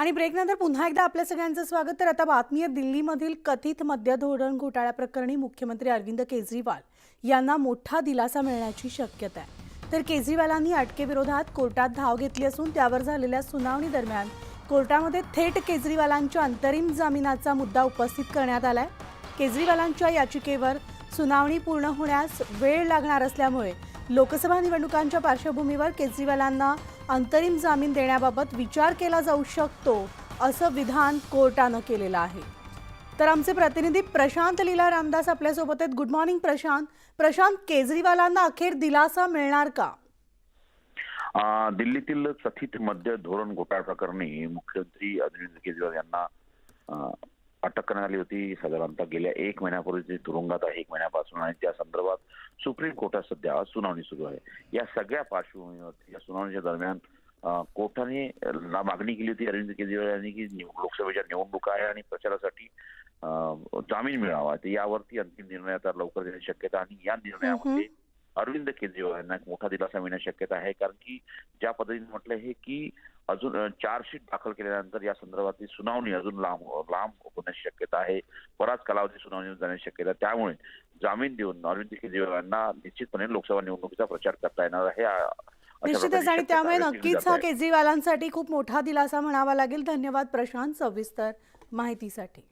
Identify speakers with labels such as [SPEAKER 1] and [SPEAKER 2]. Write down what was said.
[SPEAKER 1] आणि ब्रेकनंतर पुन्हा एकदा आपल्या सगळ्यांचं स्वागत। तर आता बातमी आहे दिल्लीमधील कथित मद्य धोरण घोटाळ्याप्रकरणी मुख्यमंत्री अरविंद केजरीवाल यांना मोठा दिलासा मिळण्याची शक्यता आहे। तर केजरीवालांनी अटकेविरोधात कोर्टात धाव घेतली असून त्यावर झालेल्या सुनावणी दरम्यान कोर्टामध्ये थेट केजरीवालांच्या अंतरिम जामिनाचा मुद्दा उपस्थित करण्यात आलाय। केजरीवालांच्या याचिकेवर सुनावणी पूर्ण होण्यास वेळ लागणार असल्यामुळे लोकसभा निवडणुकांच्या पार्श्वभूमीवर केजरीवालांना अंतरिम जामीन देण्याबाबत विचार केला जाऊ शकतो असं विधान कोर्टाने केलेलं आहे। तर आमचे प्रतिनिधी प्रशांत लीला रामदास आपल्यासोबत आहेत। Good morning Prashant. प्रशांत, केजरीवालांना अखेर दिलासा मिळणार का?
[SPEAKER 2] दिल्लीतील कथित मद्य धोरण घोटाळा प्रकरणी मुख्यमंत्री अरविंद केजरीवाल यांना अटक करण्यात आली होती। साधारणतः गेल्या 1 महिन्यापूर्वी ते तुरुंगात आहे, 1 महिन्यापासून, आणि त्या संदर्भात सुप्रीम कोर्टात सध्या सुनावणी सुरू आहे। या सगळ्या पार्श्वभूमीवर या सुनावणीच्या दरम्यान कोर्टाने मागणी केली होती अरविंद केजरीवाल यांनी की लोकसभेच्या निवडणुका आहे आणि प्रचारासाठी जामीन मिळावा। यावरती अंतिम निर्णय आता लवकर देण्याची शक्यता, आणि या निर्णयामध्ये अरविंद केजरीवाल यांना एक मोठा दिलासा मिळण्याची शक्यता आहे। कारण की ज्या पद्धतीने म्हटलं आहे की अजून चार्जशीट दाखल केल्यानंतर या संदर्भातली सुनावणी अजून लांब होण्याची शक्यता आहे। बराच कालावधी सुनावणी जाण्याची शक्यता, त्यामुळे जामीन देऊन अरविंद केजरीवाल यांना निश्चितपणे लोकसभा निवडणुकीचा प्रचार करता येणार आहे।
[SPEAKER 1] निश्चितच, आणि त्यामुळे नक्कीच हा केजरीवालांसाठी खूप मोठा दिलासा म्हणावा लागेल। धन्यवाद प्रशांत सविस्तर माहितीसाठी।